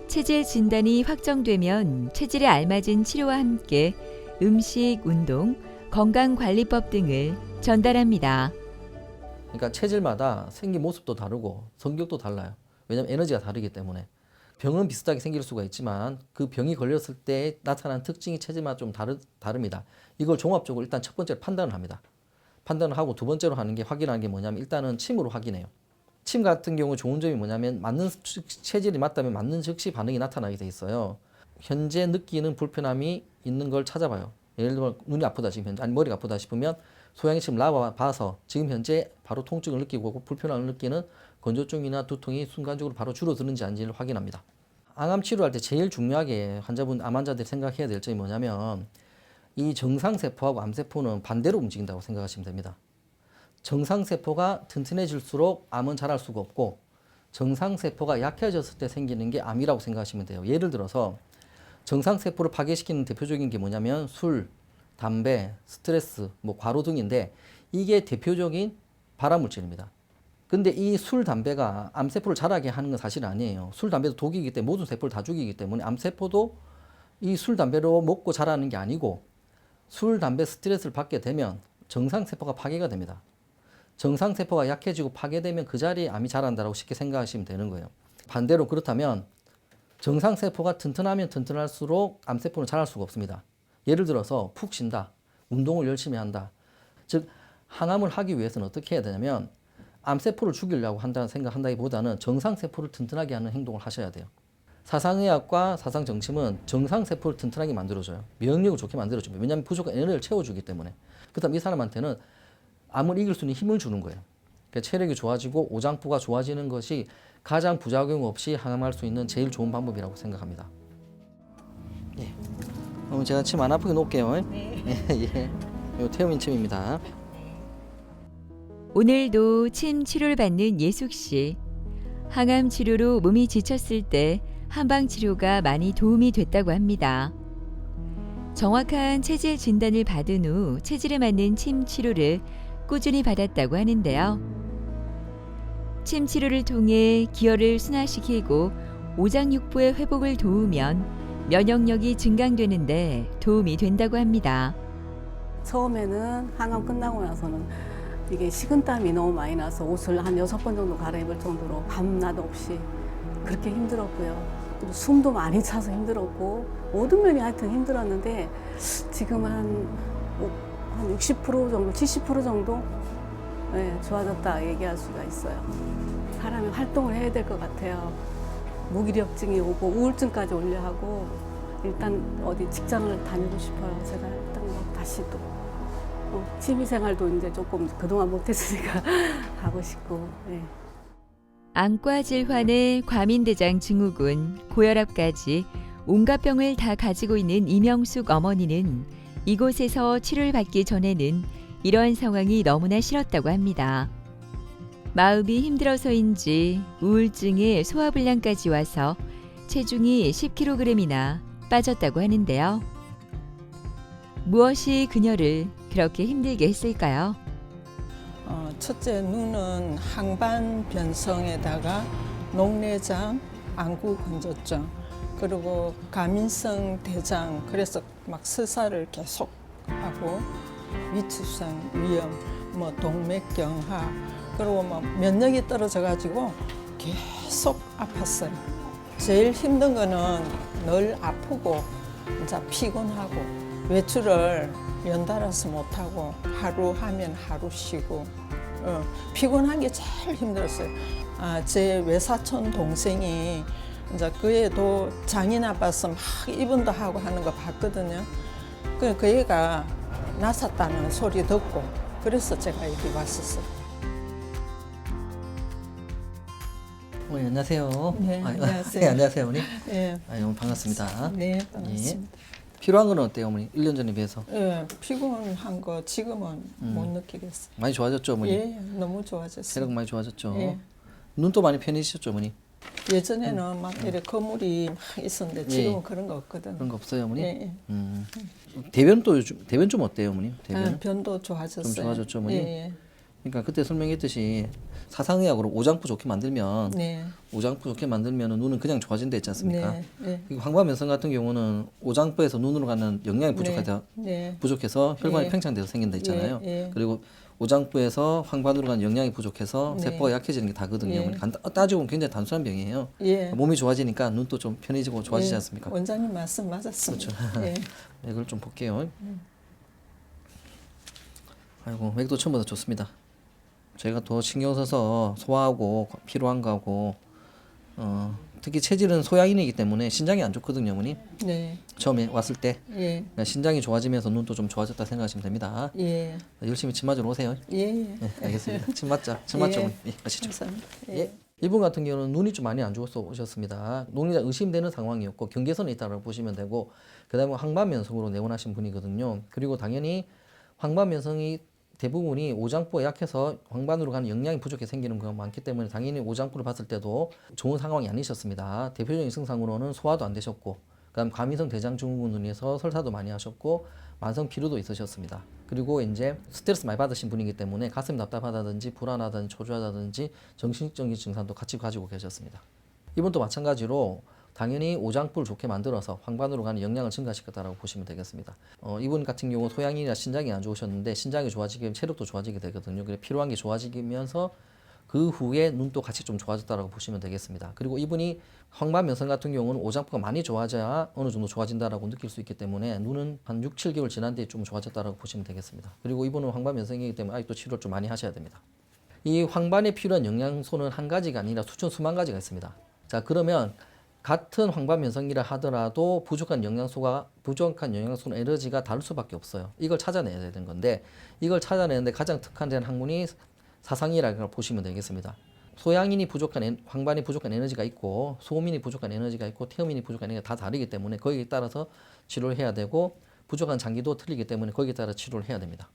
체질 진단이 확정되면 체질에 알맞은 치료와 함께 음식, 운동, 건강관리법 등을 전달합니다. 그러니까 체질마다 생긴 모습도 다르고 성격도 달라요. 왜냐하면 에너지가 다르기 때문에. 병은 비슷하게 생길 수가 있지만 그 병이 걸렸을 때 나타나는 특징이 체질마다 좀 다릅니다. 이걸 종합적으로 일단 첫 번째로 판단을 합니다. 판단을 하고 두 번째로 하는 게 확인하는 게 뭐냐면 일단은 침으로 확인해요. 침 같은 경우 좋은 점이 뭐냐면 맞는 체질이 맞다면 맞는 즉시 반응이 나타나게 돼 있어요. 현재 느끼는 불편함이 있는 걸 찾아봐요. 예를 들면 눈이 아프다 지금 현재 아니 머리가 아프다 싶으면 소양이 지금 나와봐서 지금 현재 바로 통증을 느끼고 불편함을 느끼는 건조증이나 두통이 순간적으로 바로 줄어드는지 아닌지를 확인합니다. 항암 치료할 때 제일 중요하게 암 환자들이 생각해야 될 점이 뭐냐면 이 정상세포하고 암세포는 반대로 움직인다고 생각하시면 됩니다. 정상세포가 튼튼해질수록 암은 자랄 수가 없고 정상세포가 약해졌을 때 생기는 게 암이라고 생각하시면 돼요. 예를 들어서 정상세포를 파괴시키는 대표적인 게 뭐냐면 술, 담배, 스트레스, 과로 등인데 이게 대표적인 발암물질입니다. 근데 이 술, 담배가 암세포를 자라게 하는 건 사실 아니에요. 술, 담배도 독이기 때문에 모든 세포를 다 죽이기 때문에 암세포도 이 술, 담배로 먹고 자라는 게 아니고 술, 담배, 스트레스를 받게 되면 정상세포가 파괴가 됩니다. 정상세포가 약해지고 파괴되면 그 자리에 암이 자란다고 쉽게 생각하시면 되는 거예요. 반대로 그렇다면 정상세포가 튼튼하면 튼튼할수록 암세포는 자랄 수가 없습니다. 예를 들어서 푹 쉰다, 운동을 열심히 한다. 즉 항암을 하기 위해서는 어떻게 해야 되냐면 암세포를 죽이려고 생각한다기보다는 정상세포를 튼튼하게 하는 행동을 하셔야 돼요. 사상의학과 사상정침은 정상세포를 튼튼하게 만들어줘요. 면역력을 좋게 만들어줍니다. 왜냐하면 부족한 에너지를 채워주기 때문에. 그 다음 이 사람한테는 암을 이길 수 있는 힘을 주는 거예요. 그러니까 체력이 좋아지고 오장부가 좋아지는 것이 가장 부작용 없이 항암할 수 있는 제일 좋은 방법이라고 생각합니다. 예. 그럼 제가 침 안 아프게 놓을게요. 네. 예. 요 태우민 침입니다. 오늘도 침 치료를 받는 예숙 씨. 항암 치료로 몸이 지쳤을 때 한방 치료가 많이 도움이 됐다고 합니다. 정확한 체질 진단을 받은 후 체질에 맞는 침 치료를 꾸준히 받았다고 하는데요. 침 치료를 통해 기혈을 순화시키고 오장육부의 회복을 도우면 면역력이 증강되는데 도움이 된다고 합니다. 처음에는 항암 끝나고 나서는 이게 식은땀이 너무 많이 나서 옷을 한 6번 정도 갈아입을 정도로 밤낮 없이 그렇게 힘들었고요. 또 숨도 많이 차서 힘들었고 모든 면이 하여튼 힘들었는데 지금 한 60% 정도, 70% 정도 네, 좋아졌다 얘기할 수가 있어요. 사람이 활동을 해야 될 것 같아요. 무기력증이 오고 우울증까지 오려 하고 일단 어디 직장을 다니고 싶어요. 제가 일단 다시 또 취미생활도 이제 조금 그동안 못했으니까 하고 싶고. 네. 안과 질환에 과민대장 증후군, 고혈압까지 온갖 병을 다 가지고 있는 이명숙 어머니는 이곳에서 치료를 받기 전에는 이러한 상황이 너무나 싫었다고 합니다. 마음이 힘들어서인지 우울증에 소화불량까지 와서 체중이 10kg이나 빠졌다고 하는데요. 무엇이 그녀를 그렇게 힘들게 했을까요? 첫째, 눈은 항반 변성에다가 녹내장, 안구 건조증, 그리고 가민성 대장, 그래서 막 스사를 계속 하고 위축성 위염, 뭐 동맥경화, 그리고 뭐 면역이 떨어져가지고 계속 아팠어요. 제일 힘든 거는 늘 아프고 이제 피곤하고 외출을 연달아서 못하고 하루 하면 하루 쉬고 피곤한 게 제일 힘들었어요. 제 외사촌 동생이 이제 그 애도 장이 나빠서 막 입원도 하고 하는 거 봤거든요. 그 애가 났었다는 소리 듣고 그래서 제가 여기 왔었어요. 어머니 안녕하세요. 네, 안녕하세요. 네, 안녕하세요 어머니. 예, 너무 반갑습니다. 네, 반갑습니다. 예. 필요한 건 어때요 어머니? 1년 전에 비해서 예, 피곤한 거 지금은 못 느끼겠어요. 많이 좋아졌죠 어머니? 예, 너무 좋아졌어요. 체력 많이 좋아졌죠. 예. 눈도 많이 편해지셨죠 어머니? 예전에는 막 이렇게 거물이 막 있었는데 지금은 그런 거 없거든. 그런 거 없어요 어머니? 예, 예. 대변도 요즘 대변 좀 어때요 어머니? 대변? 변도 좋아졌어요. 좀 좋아졌죠, 어머니? 예, 예. 그러니까 그때 설명했듯이 사상의학으로 오장부 좋게 만들면 네. 오장부 좋게 만들면 눈은 그냥 좋아진다 했지 않습니까? 네, 네. 그리고 황반변성 같은 경우는 오장부에서 눈으로 가는 영양이 부족하다 네. 부족해서 혈관이 예. 팽창돼서 생긴다 했잖아요. 예, 예. 그리고 오장부에서 황반으로 가는 영양이 부족해서 네. 세포가 약해지는 게 다거든요. 예. 어머니. 따지고 보면 굉장히 단순한 병이에요. 예. 몸이 좋아지니까 눈도 좀 편해지고 좋아지지 예. 않습니까? 원장님 말씀 맞았습니다. 예. 네, 이걸 좀 볼게요. 아이고 맥도 처음보다 좋습니다. 저희가 더 신경 써서 소화하고 피로한 거하고 특히 체질은 소양인이기 때문에 신장이 안 좋거든요, 어머니. 네. 처음에 왔을 때 예. 그러니까 신장이 좋아지면서 눈도 좀 좋아졌다 생각하시면 됩니다. 예. 열심히 침 맞으러 오세요. 예. 네, 알겠습니다. 침 맞자. 침 맞죠, 예. 어머니. 예, 가시죠. 감사합니다. 예. 이분 같은 경우는 눈이 좀 많이 안 좋아서 오셨습니다. 녹내장 의심되는 상황이었고 경계선에 있다고 보시면 되고 그다음에 황반면성으로 내원하신 분이거든요. 그리고 당연히 황반면성이 대부분이 오장부가 약해서 황반으로 가는 영양이 부족해 생기는 경우가 많기 때문에 당연히 오장부를 봤을 때도 좋은 상황이 아니셨습니다. 대표적인 증상으로는 소화도 안 되셨고 그다음 과민성 대장 증후군 인해서 설사도 많이 하셨고 만성 피로도 있으셨습니다. 그리고 이제 스트레스 많이 받으신 분이기 때문에 가슴이 답답하다든지 불안하다든지 초조하다든지 정신적인 증상도 같이 가지고 계셨습니다. 이분도 마찬가지로 당연히 오장부를 좋게 만들어서 황반으로 가는 영양을 증가시켰다라고 보시면 되겠습니다. 이분 같은 경우 소양이나 신장이 안 좋으셨는데 신장이 좋아지게 체력도 좋아지게 되거든요. 그래서 필요한 게 좋아지면서 그 후에 눈도 같이 좀 좋아졌다라고 보시면 되겠습니다. 그리고 이분이 황반면성 같은 경우는 오장부가 많이 좋아져야 어느 정도 좋아진다라고 느낄 수 있기 때문에 눈은 한 6, 7개월 지난 뒤에 좀 좋아졌다라고 보시면 되겠습니다. 그리고 이분은 황반면성이기 때문에 아직도 치료를 좀 많이 하셔야 됩니다. 이 황반에 필요한 영양소는 한 가지가 아니라 수천 수만 가지가 있습니다. 자, 그러면 같은 황반면성이라 하더라도 부족한 영양소는 에너지가 다를 수밖에 없어요. 이걸 찾아내야 되는 건데 이걸 찾아내는데 가장 특화된 학문이 사상이라고 보시면 되겠습니다. 소양인이 부족한 황반이 부족한 에너지가 있고 소음인이 부족한 에너지가 있고 태음인이 부족한 에너지가 다 다르기 때문에 거기에 따라서 치료를 해야 되고 부족한 장기도 틀리기 때문에 거기에 따라 치료를 해야 됩니다.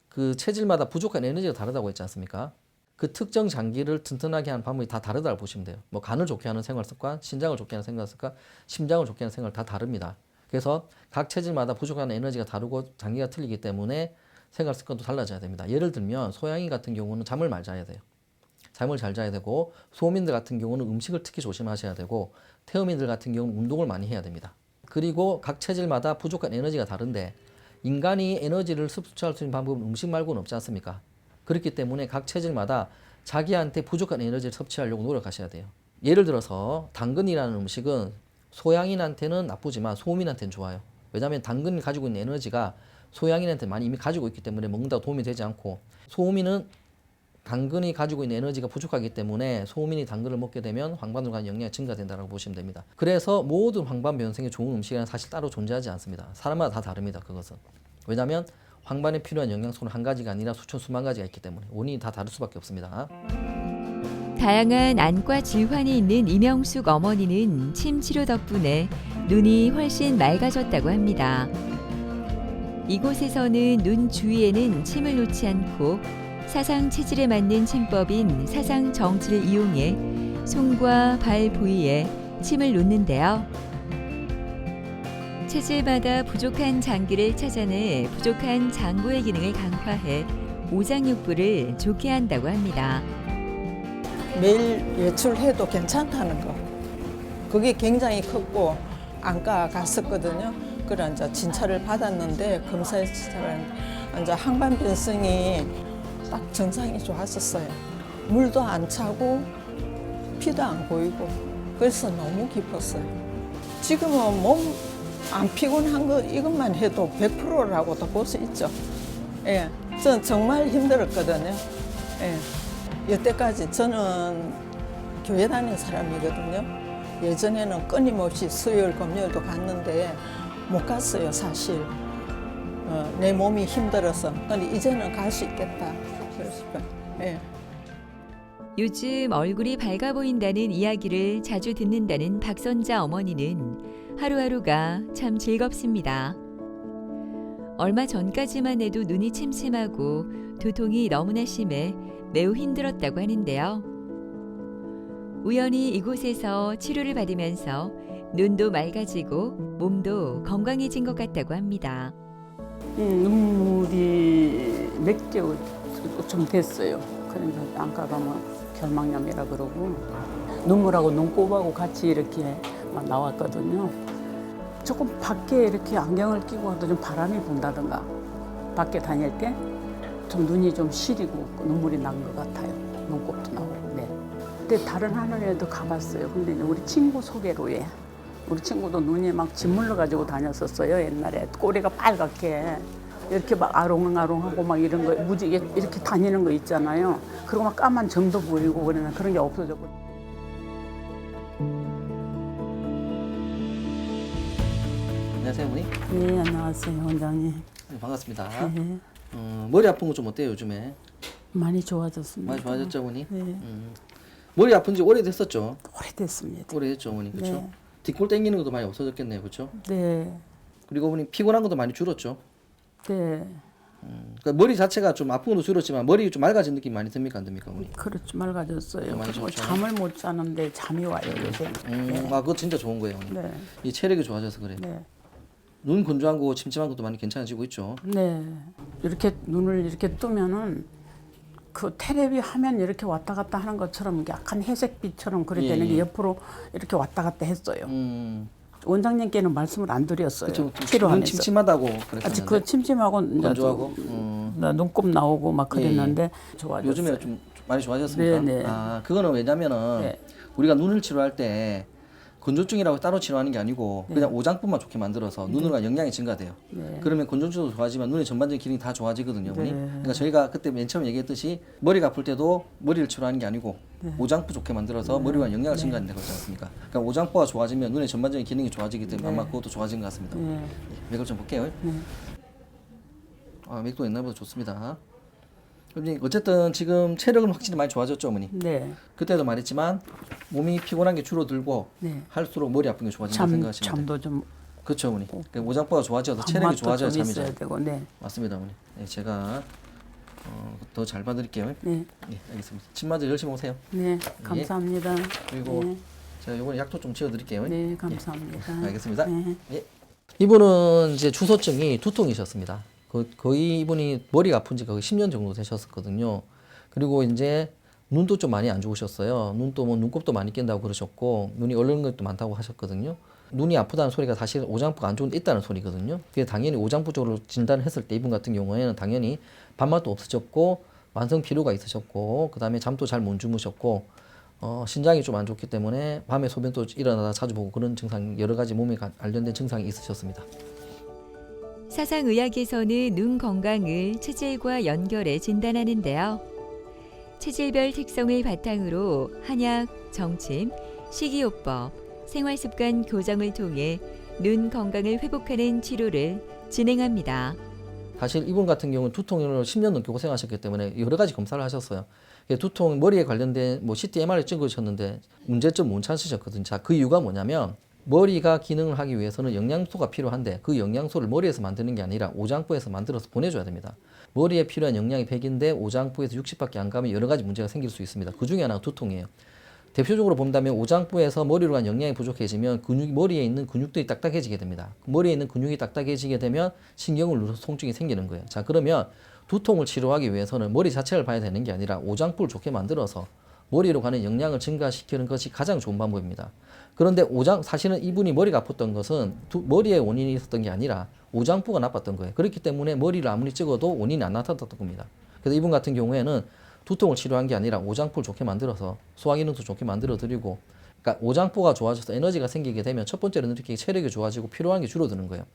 그 체질마다 부족한 에너지가 다르다고 했지 않습니까? 그 특정 장기를 튼튼하게 하는 방법이 다 다르다고 보시면 돼요. 뭐 간을 좋게 하는 생활 습관, 신장을 좋게 하는 생활 습관, 심장을 좋게 하는 생활 다 다릅니다. 그래서 각 체질마다 부족한 에너지가 다르고 장기가 틀리기 때문에 생활 습관도 달라져야 됩니다. 예를 들면 소양인 같은 경우는 잠을 잘 자야 돼요. 잠을 잘 자야 되고 소음인들 같은 경우는 음식을 특히 조심하셔야 되고 태음인들 같은 경우는 운동을 많이 해야 됩니다. 그리고 각 체질마다 부족한 에너지가 다른데 인간이 에너지를 섭취할 수 있는 방법은 음식 말고는 없지 않습니까? 그렇기 때문에 각 체질마다 자기한테 부족한 에너지를 섭취하려고 노력하셔야 돼요. 예를 들어서 당근이라는 음식은 소양인한테는 나쁘지만 소음인한테는 좋아요. 왜냐하면 당근이 가지고 있는 에너지가 소양인한테 많이 이미 가지고 있기 때문에 먹는다고 도움이 되지 않고 소음인은 당근이 가지고 있는 에너지가 부족하기 때문에 소음인이 당근을 먹게 되면 황반으로 가는 영양이 증가된다고 보시면 됩니다. 그래서 모든 황반 변성에 좋은 음식이란 사실 따로 존재하지 않습니다. 사람마다 다 다릅니다. 그것은. 왜냐하면 황반에 필요한 영양소는 한 가지가 아니라 수천 수만 가지가 있기 때문에 원인이 다 다를 수밖에 없습니다. 다양한 안과 질환이 있는 이명숙 어머니는 침 치료 덕분에 눈이 훨씬 맑아졌다고 합니다. 이곳에서는 눈 주위에는 침을 놓지 않고 사상 체질에 맞는 침법인 사상 정치를 이용해 손과 발 부위에 침을 놓는데요. 체질마다 부족한 장기를 찾아내 부족한 장부의 기능을 강화해 오장육부를 좋게 한다고 합니다. 매일 외출해도 괜찮다는 거. 그게 굉장히 컸고 안과 갔었거든요. 그래 이제 진찰을 받았는데 검사했을 때 이제 항반변성이 딱 정상이 좋았었어요. 물도 안 차고 피도 안 고이고 그래서 너무 기뻤어요. 지금은 몸 안 피곤한 거 이것만 해도 100%라고도 볼 수 있죠. 예, 전 정말 힘들었거든요. 예, 여태까지 저는 교회 다니는 사람이거든요. 예전에는 끊임없이 수요일, 금요일도 갔는데 못 갔어요, 사실. 내 몸이 힘들어서. 근데 이제는 갈 수 있겠다. 그래서, 예. 요즘 얼굴이 밝아 보인다는 이야기를 자주 듣는다는 박선자 어머니는 하루하루가 참 즐겁습니다. 얼마 전까지만 해도 눈이 침침하고 두통이 너무나 심해 매우 힘들었다고 하는데요. 우연히 이곳에서 치료를 받으면서 눈도 맑아지고 몸도 건강해진 것 같다고 합니다. 눈물이 몇 개월 좀 됐어요. 그래서 안과 가면 결막염이라 그러고 눈물하고 눈곱하고 같이 이렇게 막 나왔거든요. 조금 밖에 이렇게 안경을 끼고 와도 좀 바람이 분다든가 밖에 다닐 때 좀 눈이 좀 시리고 눈물이 난 것 같아요. 눈곱도 나오고. 네. 근데 다른 하늘에도 가봤어요. 근데 이제 우리 친구 소개로 해. 우리 친구도 눈이 막 짓물러 가지고 다녔었어요. 옛날에 꼬리가 빨갛게 이렇게 막 아롱아롱하고 막 이런 거 무지개 이렇게 다니는 거 있잖아요. 그리고 막 까만 점도 보이고 그러는 그런 게 없어졌고. 안녕하세요, 어머니. 네, 안녕하세요, 원장님. 네, 반갑습니다. 네, 머리 아픈 거 좀 어때요, 요즘에? 많이 좋아졌습니다. 많이 좋아졌죠, 어머니? 네, 머리 아픈 지 오래됐었죠? 오래됐습니다. 오래됐죠, 어머니. 그렇죠? 네. 뒷골 당기는 것도 많이 없어졌겠네요, 그렇죠? 네, 그리고 어머니 피곤한 것도 많이 줄었죠? 네, 그러니까 머리 자체가 좀 아픈 것도 줄었지만 머리 좀 맑아진 느낌 많이 듭니까, 안 듭니까, 어머니? 그렇죠. 맑아졌어요. 많이 그리고 좋죠. 잠을 못 자는데 잠이 와요, 요새. 네, 아, 그거 진짜 좋은 거예요, 어머니. 네, 이 체력이 좋아져서 그래요. 네. 눈 건조한 거, 침침한 것도 많이 괜찮아지고 있죠. 네. 이렇게 눈을 이렇게 뜨면은 그 텔레비 화면 이렇게 왔다 갔다 하는 것처럼 약간 회색빛처럼 그래 되는 게 옆으로 이렇게 왔다 갔다 했어요. 원장님께는 말씀을 안 드렸어요. 그렇죠. 눈 치료하면서. 침침하다고 아직 그랬었는데. 그 침침하고 이제 건조하고. 나 눈곱 나오고 막 그랬는데 좋아졌어요. 요즘에 좀 많이 좋아졌습니까? 네, 네. 아, 그거는 왜냐면은 네. 우리가 눈을 치료할 때 건조증이라고 따로 치료하는 게 아니고 네. 그냥 오장뿐만 좋게 만들어서 눈으로 영양이 증가돼요. 네. 그러면 건조증도 좋아지면 눈의 전반적인 기능이 다 좋아지거든요, 어머니. 네. 그러니까 저희가 그때 맨 처음 얘기했듯이 머리가 아플 때도 머리를 치료하는 게 아니고 네. 오장부 좋게 만들어서 머리와 영양을 증가한다고 그러지 않습니까? 그러니까 오장부가 좋아지면 눈의 전반적인 기능이 좋아지기 때문에 아마 그것도 좋아진 것 같습니다. 네. 맥을 좀 볼게요. 네. 아, 맥도 옛날보다 좋습니다. 어머니, 어쨌든 지금 체력은 확실히 많이 좋아졌죠, 어머니. 네. 그때도 말했지만 몸이 피곤한 게 줄어들고 네. 할수록 머리 아픈 게 좋아진다고 생각하시면 돼요. 잠도 좀 그렇죠, 어머니. 그러니까 오장부가 좋아져서 체력이 밥맛도 좋아져야 좀 잠이 있어야 잘. 되고. 네. 맞습니다, 어머니. 네, 제가 더 잘 봐드릴게요. 네. 네, 알겠습니다. 침 맞으러 열심히 오세요. 네. 감사합니다. 그리고 네. 제가 이번에 약도 좀 지어드릴게요. 네, 감사합니다. 알겠습니다. 네. 예. 이분은 이제 주소증이 두통이셨습니다. 거의 이분이 머리가 아픈 지 거의 10년 정도 되셨었거든요. 그리고 이제 눈도 좀 많이 안 좋으셨어요. 눈도 뭐 눈곱도 많이 낀다고 그러셨고 눈이 얼는 것도 많다고 하셨거든요. 눈이 아프다는 소리가 사실 오장부가 안 좋은 데 있다는 소리거든요. 그게 당연히 오장부 쪽으로 진단을 했을 때 이분 같은 경우에는 당연히 밥맛도 없으셨고 만성 피로가 있으셨고 그다음에 잠도 잘 못 주무셨고 신장이 좀 안 좋기 때문에 밤에 소변도 일어나다 자주 보고 그런 증상 여러 가지 몸에 관련된 증상이 있으셨습니다. 사상의학에서는 눈 건강을 체질과 연결해 진단하는데요. 체질별 특성을 바탕으로 한약, 정침, 식이요법, 생활습관 교정을 통해 눈 건강을 회복하는 치료를 진행합니다. 사실 이분 같은 경우는 두통으로 10년 넘게 고생하셨기 때문에 여러 가지 검사를 하셨어요. 두통 머리에 관련된 뭐 CT, MRI 찍으셨는데 문제점 못 찾으셨거든요. 자, 그 이유가 뭐냐면 머리가 기능을 하기 위해서는 영양소가 필요한데 그 영양소를 머리에서 만드는 게 아니라 오장부에서 만들어서 보내줘야 됩니다. 머리에 필요한 영양이 100인데 오장부에서 60밖에 안 가면 여러 가지 문제가 생길 수 있습니다. 그 중에 하나가 두통이에요. 대표적으로 본다면 오장부에서 머리로 간 영양이 부족해지면 머리에 있는 근육들이 딱딱해지게 됩니다. 머리에 있는 근육이 딱딱해지게 되면 신경을 눌러서 통증이 생기는 거예요. 자, 그러면 두통을 치료하기 위해서는 머리 자체를 봐야 되는 게 아니라 오장부를 좋게 만들어서 머리로 가는 영양을 증가시키는 것이 가장 좋은 방법입니다. 그런데 사실은 이분이 머리가 아팠던 것은 머리에 원인이 있었던 게 아니라 오장부가 나빴던 거예요. 그렇기 때문에 머리를 아무리 찍어도 원인이 안 나타났던 겁니다. 그래서 이분 같은 경우에는 두통을 치료한 게 아니라 오장부를 좋게 만들어서 소화기능도 좋게 만들어 드리고, 그러니까 오장부가 좋아져서 에너지가 생기게 되면 첫 번째로는 이렇게 체력이 좋아지고 피로한 게 줄어드는 거예요.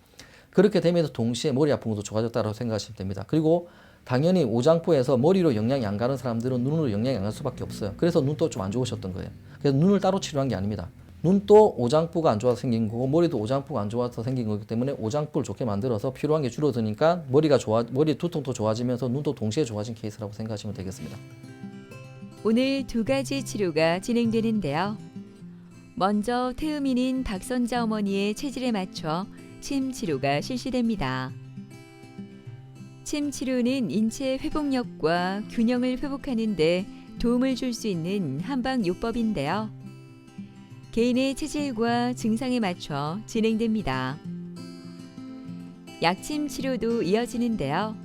그렇게 되면서 동시에 머리 아픈 것도 좋아졌다고 생각하시면 됩니다. 그리고 당연히 오장부에서 머리로 영양이 안 가는 사람들은 눈으로 영양이 안 갈 수밖에 없어요. 그래서 눈도 좀 안 좋으셨던 거예요. 그래서 눈을 따로 치료한 게 아닙니다. 눈도 오장부가 안 좋아서 생긴 거고 머리도 오장부가 안 좋아서 생긴 거기 때문에 오장부를 좋게 만들어서 피로한 게 줄어드니까 머리 두통도 좋아지면서 눈도 동시에 좋아진 케이스라고 생각하시면 되겠습니다. 오늘 2가지 치료가 진행되는데요. 먼저 태음인인 박선자 어머니의 체질에 맞춰 침 치료가 실시됩니다. 침 치료는 인체 회복력과 균형을 회복하는 데 도움을 줄 수 있는 한방요법인데요. 개인의 체질과 증상에 맞춰 진행됩니다. 약침 치료도 이어지는데요.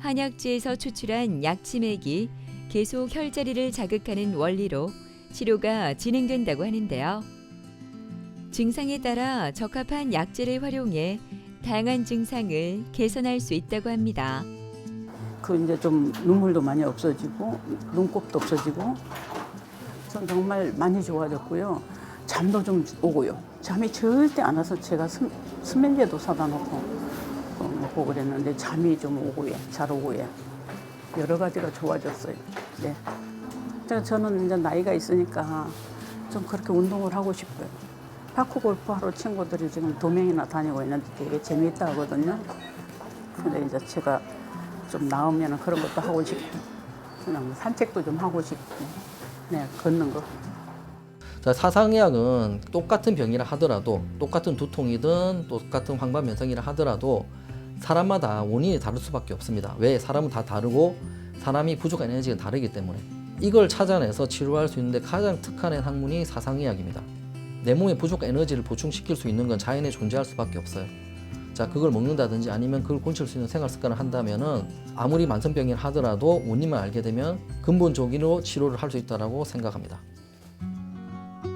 한약재에서 추출한 약침액이 계속 혈자리를 자극하는 원리로 치료가 진행된다고 하는데요. 증상에 따라 적합한 약재를 활용해 다양한 증상을 개선할 수 있다고 합니다. 그 이제 좀 눈물도 많이 없어지고 눈곱도 없어지고 전 정말 많이 좋아졌고요. 잠도 좀 오고요. 잠이 절대 안 와서 제가 수면제도 사다 놓고 먹고 그랬는데 잠이 좀 오고요. 잘 오고요. 여러 가지가 좋아졌어요. 네. 저는 이제 나이가 있으니까 좀 그렇게 운동을 하고 싶어요. 파크 골프 하러 친구들이 지금 2명이나 다니고 있는데 되게 재미있다 하거든요. 근데 이제 제가 좀 나으면 그런 것도 하고 싶고 그냥 산책도 좀 하고 싶고 네, 걷는 거. 자, 사상의학은 똑같은 병이라 하더라도 똑같은 두통이든 똑같은 황반변성이라 하더라도 사람마다 원인이 다를 수밖에 없습니다. 왜? 사람은 다 다르고 사람이 부족한 에너지가 다르기 때문에 이걸 찾아내서 치료할 수 있는데 가장 특화된 학문이 사상의학입니다. 내 몸에 부족한 에너지를 보충시킬 수 있는 건 자연에 존재할 수밖에 없어요. 자, 그걸 먹는다든지 아니면 그걸 고칠 수 있는 생활 습관을 한다면은 아무리 만성병이라 하더라도 원인만 알게 되면 근본적으로 치료를 할 수 있다고 생각합니다.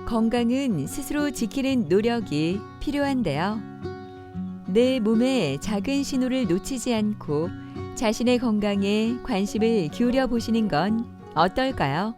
건강은 스스로 지키는 노력이 필요한데요. 내 몸의 작은 신호를 놓치지 않고 자신의 건강에 관심을 기울여 보시는 건 어떨까요?